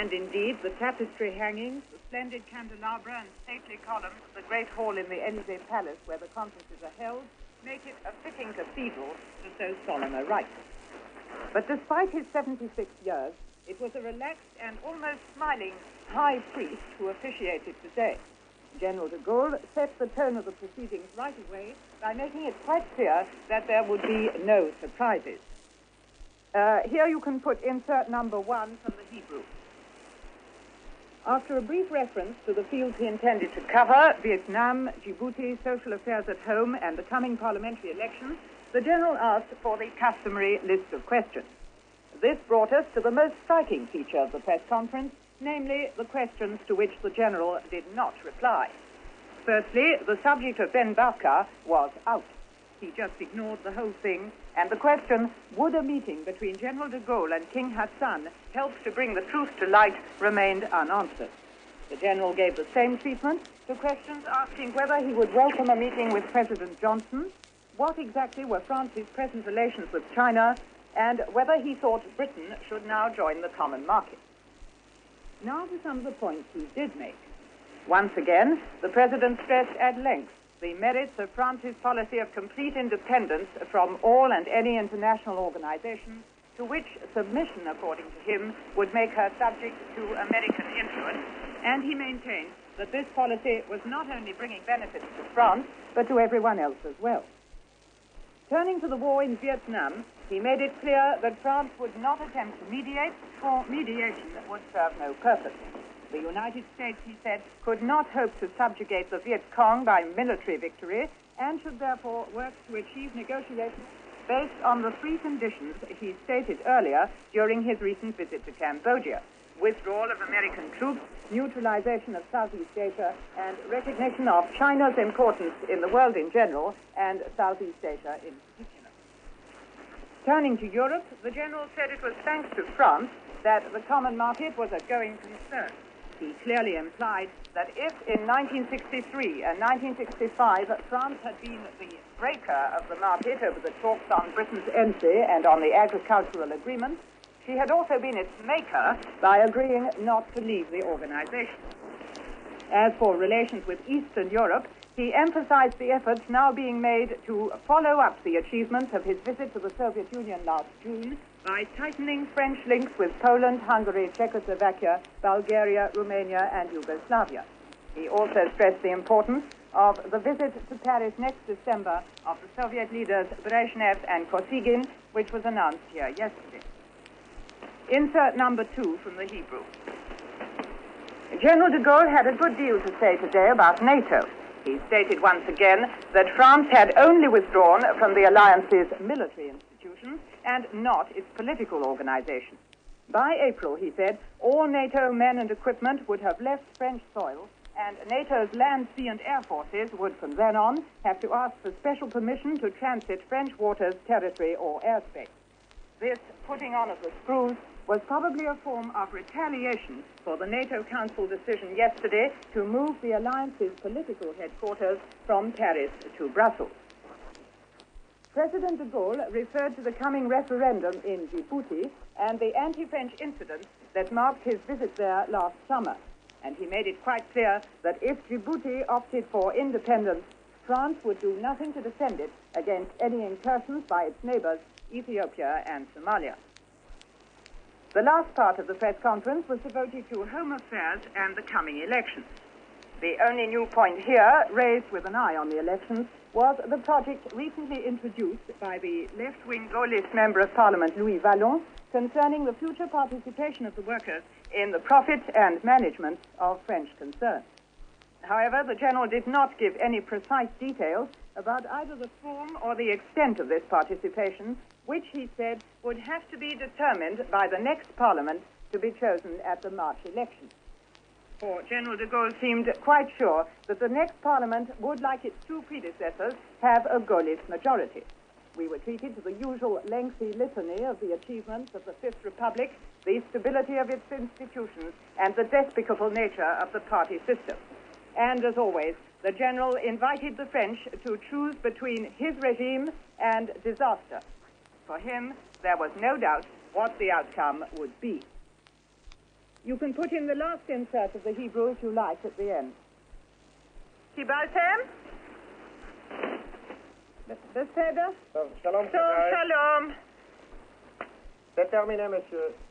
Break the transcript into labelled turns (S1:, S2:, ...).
S1: And indeed, the tapestry hangings, the splendid candelabra and stately columns of the great hall in the Élysée Palace where the conferences are held make it a fitting cathedral to so solemn a rite. But despite his 76 years, it was a relaxed and almost smiling high priest who officiated today. General de Gaulle set the tone of the proceedings right away by making it quite clear that there would be no surprises. Here you can put insert number 1 from the Hebrew. After a brief reference to the fields he intended to cover, Vietnam, Djibouti, social affairs at home, and the coming parliamentary elections, the General asked for the customary list of questions. This brought us to the most striking feature of the press conference, namely the questions to which the General did not reply. Firstly, the subject of Ben Barka was out. He just ignored the whole thing, and the question, would a meeting between General de Gaulle and King Hassan help to bring the truth to light, remained unanswered. The General gave the same treatment to questions asking whether he would welcome a meeting with President Johnson, what exactly were France's present relations with China, and whether he thought Britain should now join the common market. Now to some of the points he did make. Once again, the President stressed at length the merits of France's policy of complete independence from all and any international organization to which submission, according to him, would make her subject to American influence, and he maintained that this policy was not only bringing benefits to France, but to everyone else as well. Turning to the war in Vietnam, he made it clear that France would not attempt to mediate, for mediation would serve no purpose. The United States, he said, could not hope to subjugate the Viet Cong by military victory and should therefore work to achieve negotiations based on the three conditions he stated earlier during his recent visit to Cambodia: withdrawal of American troops, neutralization of Southeast Asia, and recognition of China's importance in the world in general and Southeast Asia in particular. Turning to Europe, the General said it was thanks to France that the common market was a going concern. He clearly implied that if in 1963 and 1965 France had been the breaker of the market over the talks on Britain's entry and on the agricultural agreement, she had also been its maker by agreeing not to leave the organization. As for relations with Eastern Europe, he emphasized the efforts now being made to follow up the achievements of his visit to the Soviet Union last June by tightening French links with Poland, Hungary, Czechoslovakia, Bulgaria, Romania, and Yugoslavia. He also stressed the importance of the visit to Paris next December of the Soviet leaders Brezhnev and Kosygin, which was announced here yesterday. Insert number 2 from the Hebrew. General de Gaulle had a good deal to say today about NATO. He stated once again that France had only withdrawn from the alliance's military institutions and not its political organization. By April, he said, all NATO men and equipment would have left French soil, and NATO's land, sea, and air forces would from then on have to ask for special permission to transit French waters, territory, or airspace. This putting on of the screws was probably a form of retaliation for the NATO Council decision yesterday to move the alliance's political headquarters from Paris to Brussels. President de Gaulle referred to the coming referendum in Djibouti and the anti-French incident that marked his visit there last summer, and he made it quite clear that if Djibouti opted for independence, France would do nothing to defend it against any incursions by its neighbors, Ethiopia and Somalia. The last part of the press conference was devoted to home affairs and the coming elections. The only new point here, raised with an eye on the elections, was the project recently introduced by the left-wing Gaullist Member of Parliament, Louis Vallon, concerning the future participation of the workers in the profit and management of French concerns. However, the General did not give any precise details about either the form or the extent of this participation, which he said would have to be determined by the next Parliament to be chosen at the March elections. For General de Gaulle seemed quite sure that the next Parliament would, like its two predecessors, have a Gaullist majority. We were treated to the usual lengthy litany of the achievements of the Fifth Republic, the stability of its institutions, and the despicable nature of the party system. And, as always, the General invited the French to choose between his regime and disaster. For him, there was no doubt what the outcome would be. You can put in the last insert of the Hebrew if you like at the end. קיבלתם? בסדר?
S2: טוב, שלום.
S1: טוב, שלום.
S2: C'est terminé, monsieur.